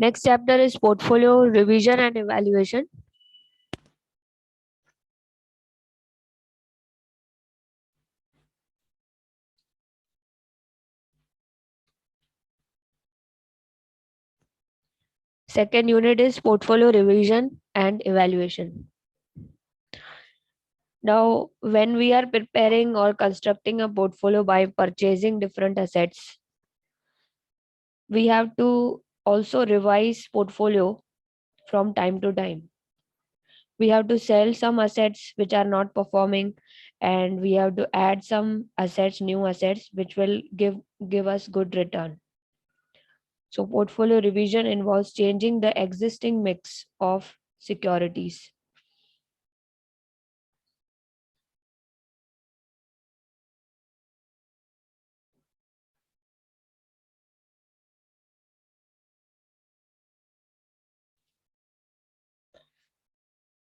Next chapter is portfolio revision and evaluation. Second unit is portfolio revision and evaluation. Now, when we are preparing or constructing a portfolio by purchasing different assets, we have to also revise portfolio from time to time. We have to sell some assets which are not performing, and we have to add some assets, new assets, which will give us good return. So portfolio revision involves changing the existing mix of securities.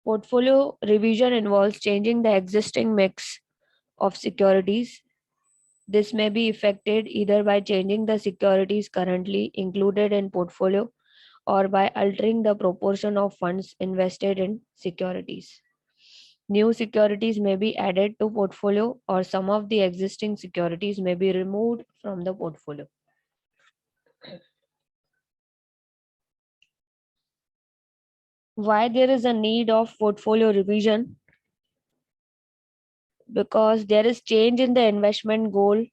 Portfolio revision involves changing the existing mix of securities. This may be effected either by changing the securities currently included in portfolio or by altering the proportion of funds invested in securities. New securities may be added to portfolio, or some of the existing securities may be removed from the portfolio. Why there is a need of portfolio revision? Because there is change in the investment goal,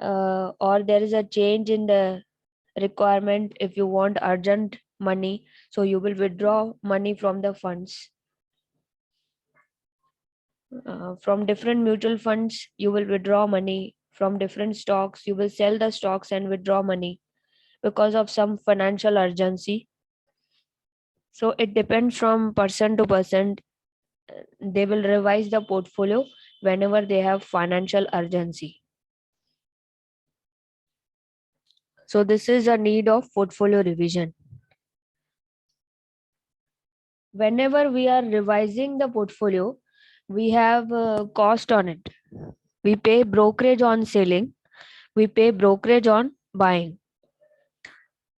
or there is a change in the requirement. If you want urgent money, so you will withdraw money from the funds. From different mutual funds, you will withdraw money. From different stocks, you will sell the stocks and withdraw money because of some financial urgency. So it depends from person to person. They will revise the portfolio whenever they have financial urgency. So this is a need of portfolio revision. Whenever we are revising the portfolio, we have a cost on it. We pay brokerage on selling, we pay brokerage on buying.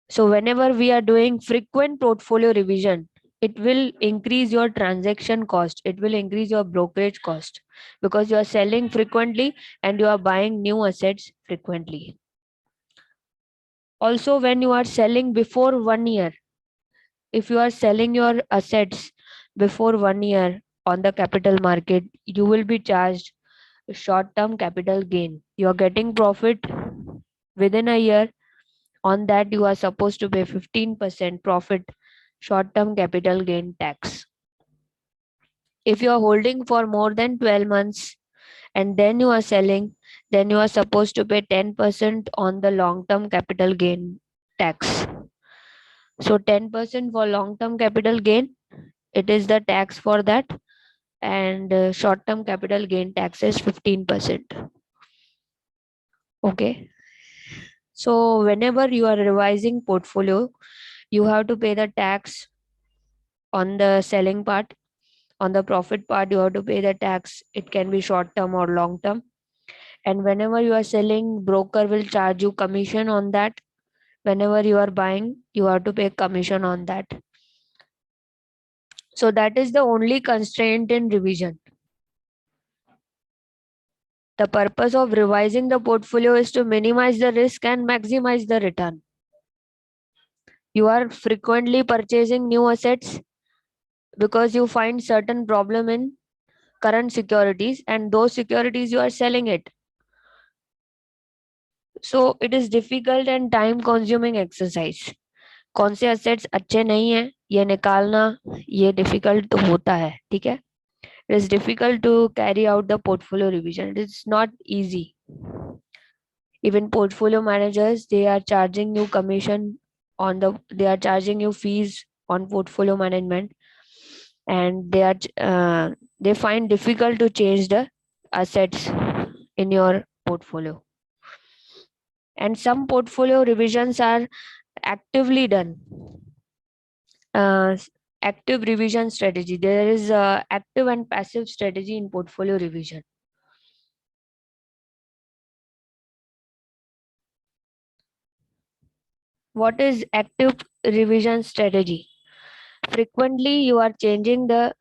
So whenever we are doing frequent portfolio revision, it will increase your transaction cost, it will increase your brokerage cost, because you are selling frequently and you are buying new assets frequently. Also, when you are selling before 1 year, if you are selling your assets before 1 year on the capital market, you will be charged short term capital gain. You are getting profit within a year. On that, you are supposed to pay 15% profit short term capital gain tax. If you are holding for more than 12 months and then you are selling, then you are supposed to pay 10% on the long term capital gain tax. So 10% for long term capital gain, it is the tax for that, and short term capital gain tax is 15%. Okay. So whenever you are revising portfolio, you have to pay the tax on the selling part. On the profit part, you have to pay the tax. It can be short term or long term. And whenever you are selling, broker will charge you commission on that. Whenever you are buying, you have to pay commission on that. So that is the only constraint in revision. The purpose of revising the portfolio is to minimize the risk and maximize the return. You are frequently purchasing new assets because you find certain problem in current securities, and those securities you are selling it. So it is difficult and time consuming exercise. कौन से assets अच्छे नहीं है ये निकालना, ये difficult तो होता है, ठीक है. It is difficult to carry out the portfolio revision. It is not easy. Even portfolio managers, they are charging you commission on they are charging you fees on portfolio management, and they find difficult to change the assets in your portfolio. And some portfolio revisions are actively done. Active revision strategy. There is a active and passive strategy in portfolio revision. What is active revision strategy? Frequently, you are changing the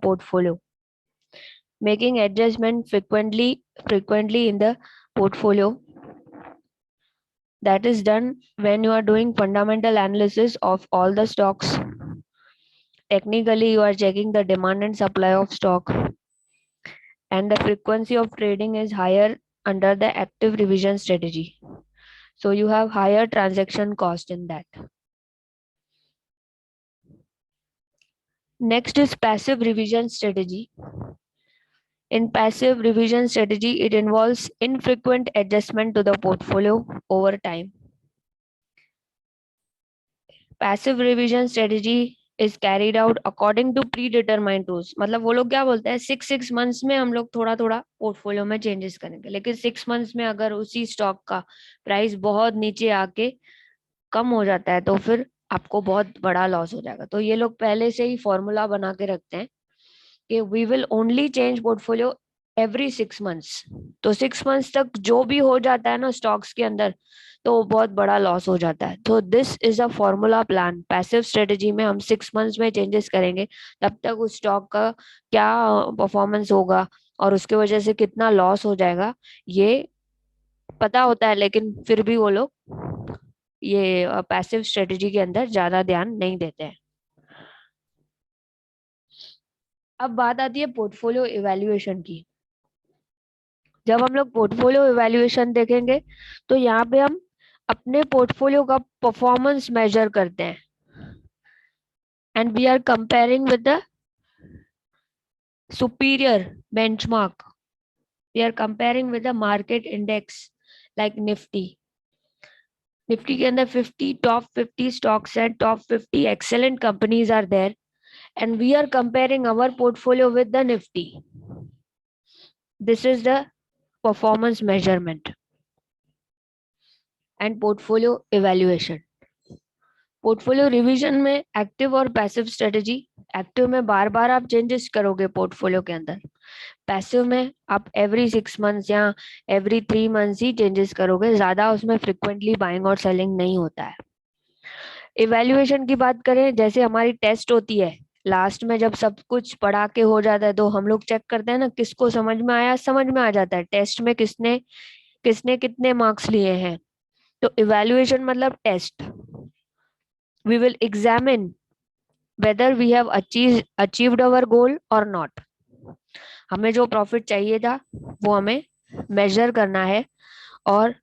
portfolio, making adjustment frequently in the portfolio. That is done when you are doing fundamental analysis of all the stocks. Technically, you are checking the demand and supply of stock, and the frequency of trading is higher under the active revision strategy. So you have higher transaction cost in that. Next is passive revision strategy. In passive revision strategy, it involves infrequent adjustment to the portfolio over time. Passive revision strategy is carried out according to predetermined rules. मतलब वो लोग क्या बोलते हैं, 6 months में हम लोग थोड़ा थोड़ा पोर्टफोलियो में चेंजेस करेंगे, लेकिन 6 months में अगर उसी स्टॉक का प्राइस बहुत नीचे आके कम हो जाता है तो फिर आपको बहुत बड़ा लॉस हो जाएगा। तो ये लोग पहले से ही फॉर्मूला बना के रखते हैं कि we will only change portfolio every 6 months। तो 6 months तक जो भी हो जाता है ना स्टॉक्स के अंदर, तो बहुत बड़ा लॉस हो जाता है। तो this is a formula plan. Passive strategy में हम 6 months में चेंजेस करेंगे, तब तक उस स्टॉक का क्या परफॉर्मेंस होगा और उसके वजह से कितना लॉस हो जाएगा ये पता होता है, लेकिन फिर भी वो लोग ये पैसिव स्ट्रेटेजी के अंदर ज्यादा ध्यान नहीं देते हैं। अब बात आती है पोर्टफोलियो इवैल्यूएशन की। जब हम लोग पोर्टफोलियो इवैल्यूएशन देखेंगे तो यहाँ पे हम अपने पोर्टफोलियो का परफॉर्मेंस मेजर करते हैं, and we are comparing with the superior benchmark. We are comparing with the market index like Nifty. Nifty के अंदर 50 टॉप 50 स्टॉक्स हैं, top 50 excellent companies are there, and we are comparing our portfolio with the Nifty. This is the performance measurement and portfolio evaluation. Portfolio revision में active और passive strategy. Active में बार बार आप changes करोगे portfolio के अंदर, passive में आप every 6 months या एवरी 3 months ही चेंजेस करोगे, ज्यादा उसमें फ्रिक्वेंटली बाइंग और सेलिंग नहीं होता है। इवैल्यूएशन की बात करें, जैसे हमारी टेस्ट होती है, लास्ट में जब सब कुछ पढ़ा के हो जाता है तो हम लोग चेक करते हैं ना किसको समझ में आया, समझ में आ जाता है टेस्ट में किसने किसने कितने मार्क्स लिए हैं। तो इवैल्यूएशन मतलब test. We will examine whether we have achieved our goal और नॉट। हमें जो प्रॉफिट चाहिए था वो हमें मेजर करना है, और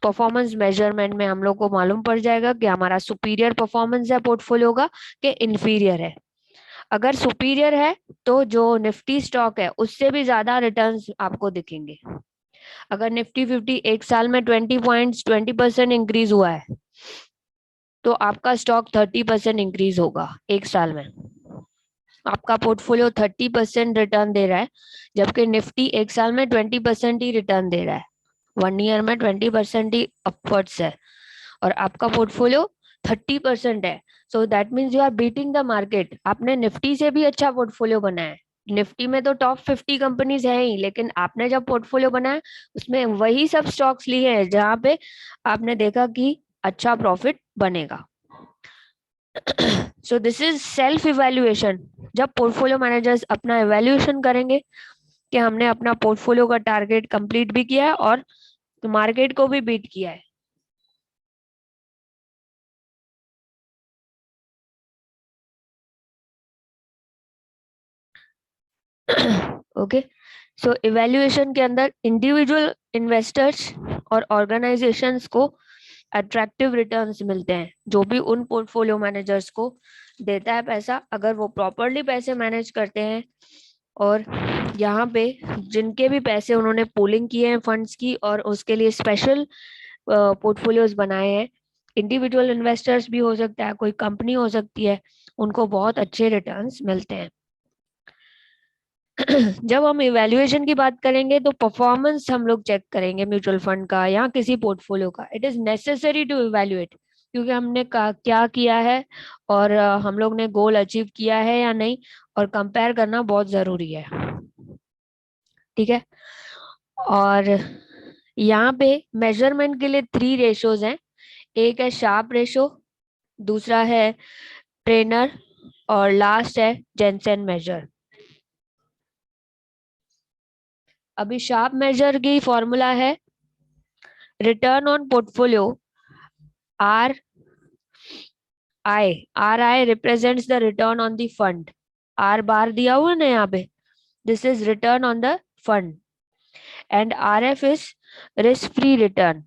परफॉर्मेंस मेजरमेंट में हम लोग को मालूम पड़ जाएगा कि हमारा सुपीरियर परफॉर्मेंस है पोर्टफोलियो का कि इन्फीरियर है। अगर सुपीरियर है तो जो निफ्टी स्टॉक है उससे भी ज्यादा रिटर्न्स आपको दिखेंगे। अगर निफ्टी 50 एक साल में 20% इंक्रीज हुआ है तो आपका स्टॉक 30% इंक्रीज होगा एक साल में। आपका पोर्टफोलियो 30% रिटर्न दे रहा है, जबकि निफ्टी एक साल में 20% ही रिटर्न दे रहा है। 1 year में 20% ही अपवर्ड्स है, और आपका पोर्टफोलियो 30% है। So that means you are beating the market. आपने निफ्टी से भी अच्छा पोर्टफोलियो बनाया है। निफ्टी में तो टॉप 50 कंपनीज है ही, लेकिन आपने जब पोर्टफोलियो बनाया उसमें वही सब स्टॉक्स लिए हैं जहां पे आपने देखा कि अच्छा प्रॉफिट बनेगा। So this is self evaluation. जब पोर्टफोलियो मैनेजर्स अपना इवैल्यूएशन करेंगे कि हमने अपना पोर्टफोलियो का टारगेट कंप्लीट भी किया है और मार्केट को भी बीट किया है। ओके, सो इवैल्यूएशन के अंदर इंडिविजुअल इन्वेस्टर्स और ऑर्गेनाइजेशंस को अट्रैक्टिव रिटर्न्स मिलते हैं, जो भी उन पोर्टफोलियो मैनेजर्स को देता है पैसा, अगर वो प्रॉपरली पैसे मैनेज करते हैं। और यहाँ पे जिनके भी पैसे उन्होंने पूलिंग किए हैं फंड्स की और उसके लिए स्पेशल पोर्टफोलियोज बनाए हैं, इंडिविजुअल इन्वेस्टर्स भी हो सकता है, कोई कंपनी हो सकती है, उनको बहुत अच्छे रिटर्न्स मिलते हैं। जब हम इवैल्यूएशन की बात करेंगे तो परफॉर्मेंस हम लोग चेक करेंगे म्यूचुअल फंड का या किसी पोर्टफोलियो का। It is necessary to evaluate, क्योंकि हमने क्या किया है और हम लोग ने गोल अचीव किया है या नहीं, और कंपेयर करना बहुत जरूरी है। ठीक है, और यहाँ पे मेजरमेंट के लिए 3 रेशोज हैं। एक है शार्प रेशो, दूसरा है ट्रेनर और लास्ट है जेंसेन मेजर। अभी शार्प मेजर की फॉर्मूला है return on portfolio are I represents the return on the fund. Are bar दिया हुआ है ना यहाँ पे, this is return on the fund and R F is risk free return.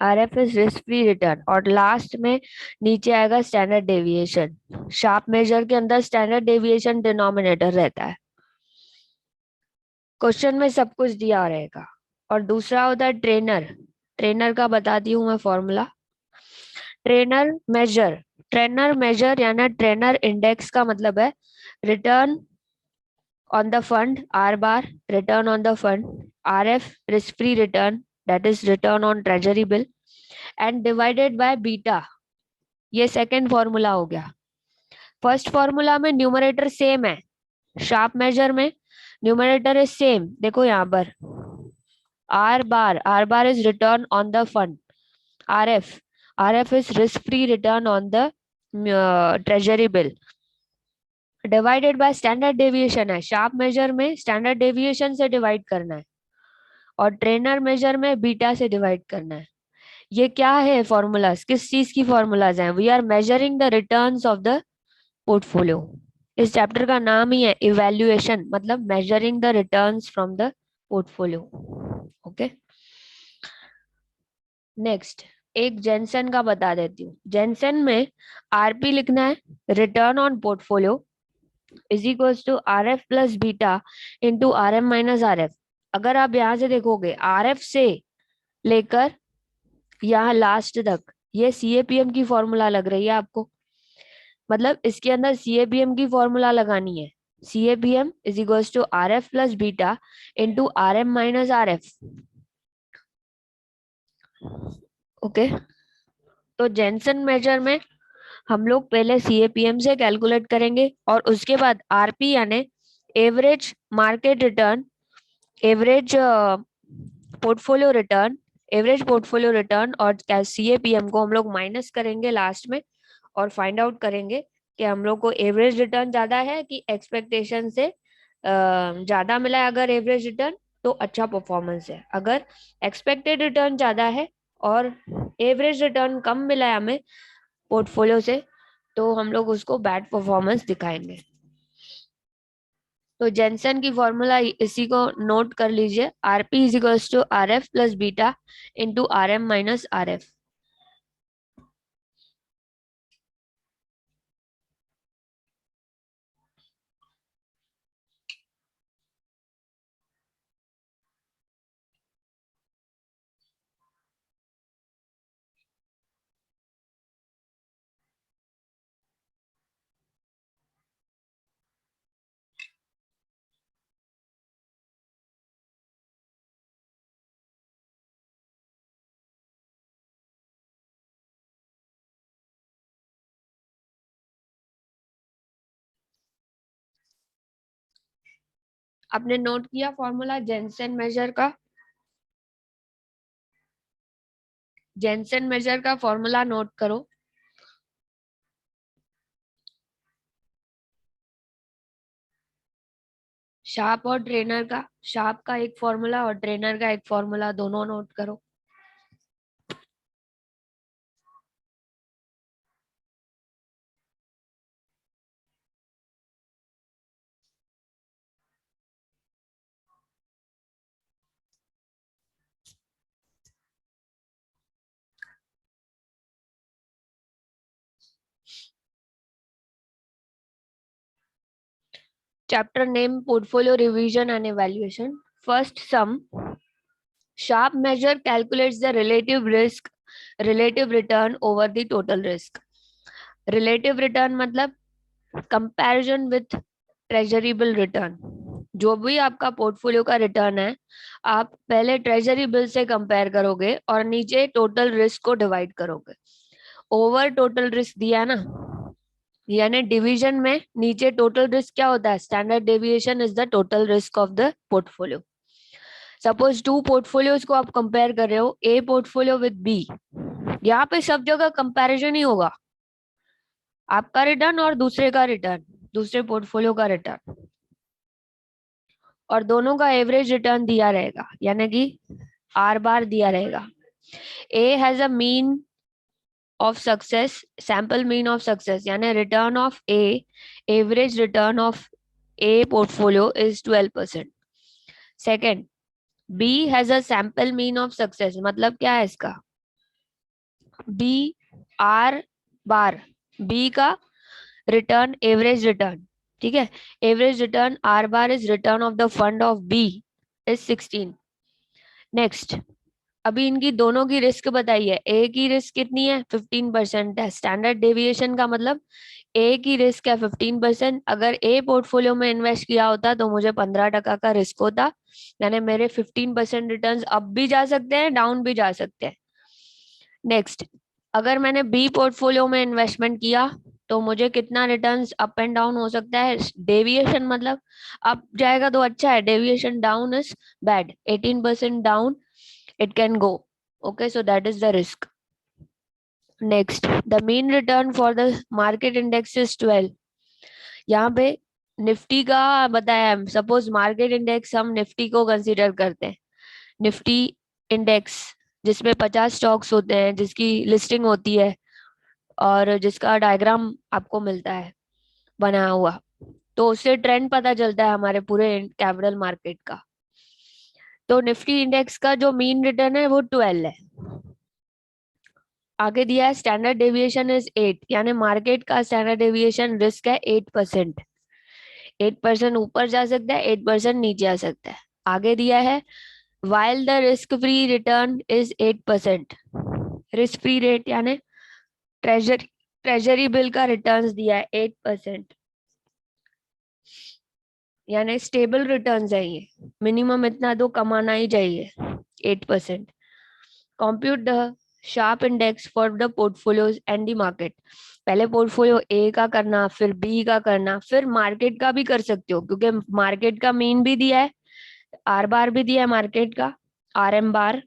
R F is risk free return और last में नीचे आएगा स्टैंडर्ड डेविएशन। शार्प मेजर के अंदर स्टैंडर्ड डेविएशन डिनोमिनेटर रहता है। क्वेश्चन में सब कुछ दिया रहेगा। और दूसरा होता है ट्रेनर। ट्रेनर का बताती हूँ मैं फॉर्मूला। ट्रेनर मेजर यानी ट्रेनर इंडेक्स का मतलब है return on the fund are bar, return on the fund R F risk free return that is return on treasury bill and divided by beta. ये second formula हो गया। First formula में numerator same है, sharp major में numerator is same. देखो यहाँ पर are bar is return on the fund, R F is risk free return on the treasury bill divided by standard deviation है। Sharp major में standard deviation से divide करना है और ट्रेनर मेजर में बीटा से डिवाइड करना है। ये क्या है फॉर्मूलाज, किस चीज की फॉर्मूलाज हैं? We are measuring the returns of the portfolio. इस चैप्टर का नाम ही है इवैल्यूएशन, मतलब measuring the returns from the portfolio. Okay, next एक जेनसेन का बता देती हूँ। जेनसेन में आरपी लिखना है, return on portfolio is equals to R F plus beta into R M minus R F. अगर आप यहाँ से देखोगे आर एफ से लेकर यहाँ लास्ट तक ये सीएपीएम की फॉर्मूला लग रही है आपको, मतलब इसके अंदर सीएपीएम की फॉर्मूला लगानी है। CAPM is equals to R F plus beta into R M minus R F. Okay, तो जेनसन मेजर में हम लोग पहले सीएपीएम से कैलकुलेट करेंगे और उसके बाद आरपी यानी average market return, average portfolio return, average portfolio return और सीएपीएम को हम लोग माइनस करेंगे लास्ट में और फाइंड आउट करेंगे कि हम लोग को एवरेज रिटर्न ज्यादा है कि एक्सपेक्टेशन से ज्यादा मिला है। अगर एवरेज रिटर्न तो अच्छा परफॉर्मेंस है, अगर एक्सपेक्टेड रिटर्न ज्यादा है और एवरेज रिटर्न कम मिला है हमें पोर्टफोलियो से, तो हम लोग उसको बैड परफॉर्मेंस दिखाएंगे। तो जेनसन की फॉर्मूला इसी को नोट कर लीजिए, RP is equals to R F plus beta into R M minus R F. आपने नोट किया फॉर्मूला जेनसन मेजर का? जेनसन मेजर का फॉर्मूला नोट करो। शार्प और ट्रेनर का, शार्प का एक फॉर्मूला और ट्रेनर का एक फॉर्मूला, दोनों नोट करो। Chapter name portfolio revision and evaluation. First some, sharp measure calculates the relative return over the total risk। relative return मतलब comparison with treasury bill return. जो भी आपका पोर्टफोलियो का रिटर्न है, आप पहले ट्रेजरी बिल से कंपेयर करोगे और नीचे टोटल रिस्क को डिवाइड करोगे। ओवर टोटल रिस्क दिया ना, यानी डिवीजन में नीचे टोटल रिस्क क्या होता है? Standard deviation is the total risk of the portfolio. Suppose two portfolios को आप कंपेयर कर रहे हो, ए पोर्टफोलियो विद बी, यहाँ पे सब जगह कंपैरिजन ही होगा, आपका रिटर्न और दूसरे का रिटर्न, दूसरे पोर्टफोलियो का रिटर्न, और दोनों का एवरेज रिटर्न दिया रहेगा, यानी कि आर बार दिया रहेगा. A has a mean of success, sample mean of success, यानी return of A, average return of a portfolio is 12%. Second, B has a sample mean of success, मतलब क्या है इसका, बी आर बार, बी का return, average return, ठीक है, average return R bar is return of the fund of B is 16. Next, अभी इनकी दोनों की रिस्क बताइए. ए की रिस्क कितनी है, 15% है. स्टैंडर्ड डेविएशन का मतलब ए की रिस्क है 15%. अगर ए पोर्टफोलियो में इन्वेस्ट किया होता तो मुझे 15% का रिस्क होता, यानी मेरे 15% रिटर्न अप भी जा सकते हैं, डाउन भी जा सकते हैं. नेक्स्ट, अगर मैंने बी पोर्टफोलियो में इन्वेस्टमेंट किया तो मुझे कितना रिटर्न्स अप एंड डाउन हो सकता है. डेविएशन मतलब अप जाएगा तो अच्छा है, deviation down is bad, 18% down it can go. Okay, so that is the risk. Next, the mean return for the market index is 12. यहाँ पे निफ्टी का बताया, सपोज मार्केट इंडेक्स हम निफ्टी को कंसीडर करते हैं, निफ्टी इंडेक्स जिसमें 50 stocks होते हैं, जिसकी लिस्टिंग होती है और जिसका डायग्राम आपको मिलता है बना हुआ, तो उससे ट्रेंड पता चलता है हमारे पूरे कैपिटल मार्केट का. तो निफ्टी इंडेक्स का जो मीन रिटर्न है वो 12 है. आगे दिया है स्टैंडर्ड डेविएशन इज 8, यानी मार्केट का स्टैंडर्ड डेविएशन रिस्क है 8%. 8% ऊपर जा सकता है, 8% नीचे आ सकता है. आगे दिया है while the risk free return is 8%. Risk free rate यानी ट्रेजरी बिल का रिटर्न दिया है 8%, यानी स्टेबल रिटर्न है ये, मिनिमम इतना तो कमाना ही चाहिए, 8%. Compute the sharp index for the portfolios and the market. पहले पोर्टफोलियो ए का करना, फिर बी का करना, फिर मार्केट का भी कर सकते हो, क्योंकि मार्केट का मीन भी दिया है, आर बार भी दिया है मार्केट का, आर एम बार,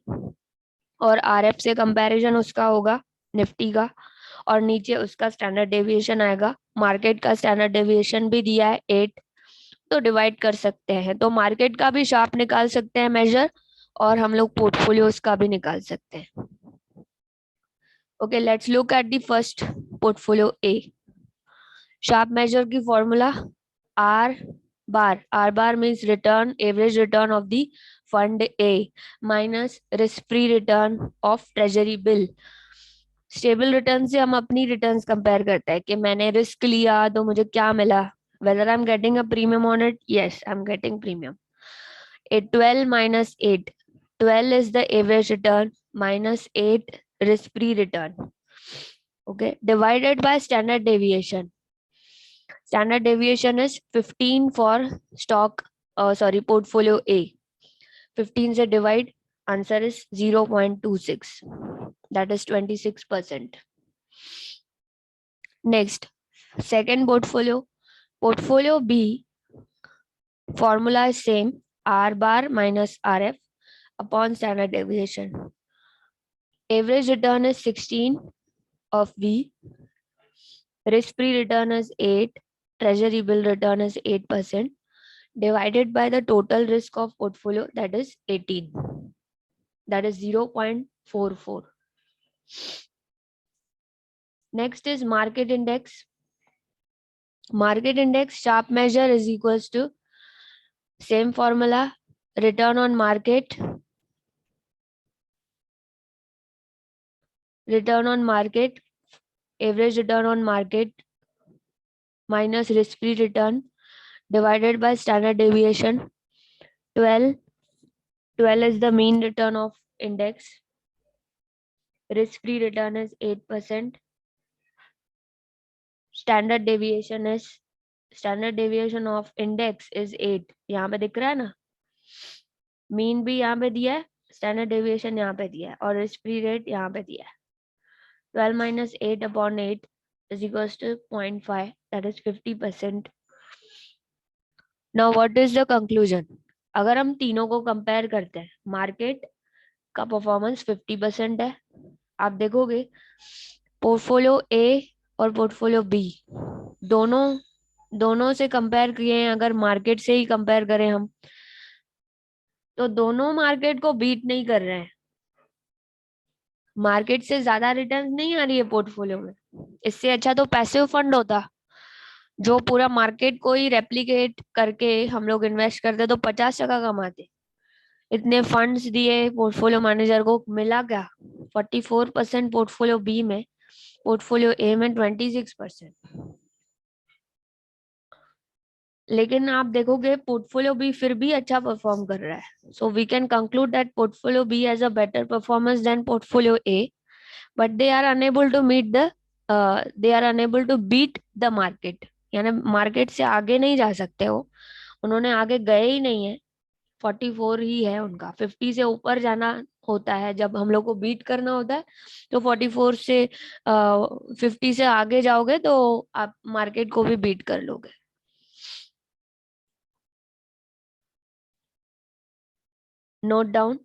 और आर एफ से कंपैरिजन उसका होगा निफ्टी का, और नीचे उसका स्टैंडर्ड डेविएशन आएगा. मार्केट का स्टैंडर्ड डेविएशन भी दिया है 8, तो डिवाइड कर सकते हैं. तो मार्केट का भी शार्प निकाल सकते हैं मेजर, और हम लोग पोर्टफोलियोज का भी निकाल सकते हैं. Okay, let's look at the first portfolio A. Sharp measure की formula R bar. R bar means return, average return of the fund A minus risk-free return of treasury bill. Stable return से हम अपनी returns compare करते हैं कि मैंने risk लिया तो मुझे क्या मिला, whether I'm getting a premium on it. Yes, I'm getting premium. 12 minus 8. 12 is the average return minus 8 risk-free return. Okay, divided by standard deviation. Standard deviation is 15 for stock, portfolio A. 15 से divide, answer is 0.26. That is 26%. Next, second portfolio. Portfolio B, formula is same, R bar minus RF upon standard deviation. Average return is 16 of B. Risk-free return is 8. Treasury bill return is 8%. Divided by the total risk of portfolio, that is 18. That is 0.44. Next is market index. Market index sharp measure is equals to same formula, return on market, average return on market minus risk-free return divided by standard deviation. 12 is the mean return of index. Risk-free return is 8%. Standard deviation of index is 8. यहाँ पे दिख रहा है ना, mean भी यहाँ पे दिया है, स्टैंडर्ड डेविएशन यहाँ पे दिया है, और रिस्क फ्री रेट यहाँ पे दिया है. 12 minus 8 upon 8 is equals to 0.5, that is 50%. Now what is the conclusion? अगर हम तीनों को कंपेयर करते हैं, मार्केट का परफॉर्मेंस 50% है। आप देखोगे पोर्टफोलियो ए और पोर्टफोलियो बी दोनों दोनों से कंपेयर किए हैं, अगर मार्केट से ही कंपेयर करें हम, तो दोनों मार्केट को बीट नहीं कर रहे हैं। मार्केट से ज्यादा रिटर्न नहीं आ रही है पोर्टफोलियो में। इससे अच्छा तो पैसिव फंड होता, जो पूरा मार्केट को ही रेप्लिकेट करके हम लोग इन्वेस्ट करते तो 50% कमाते। इतने फंड्स दिए पोर्टफोलियो मैनेजर को, मिला क्या? 44% पोर्टफोलियो बी में, पोर्टफोलियो ए में 26%। लेकिन आप देखोगे पोर्टफोलियो बी फिर भी अच्छा परफॉर्म कर रहा है। So we can conclude that portfolio B has a better performance than portfolio A, but they are unable to meet the they are unable to beat the market. यानी market से आगे नहीं जा सकते हो, उन्होंने आगे गए ही नहीं है। 44 ही है उनका, 50 से ऊपर जाना होता है जब हम लोग को बीट करना होता है। तो 44 से 50 से आगे जाओगे तो आप मार्केट को भी बीट कर लोगे। Note down.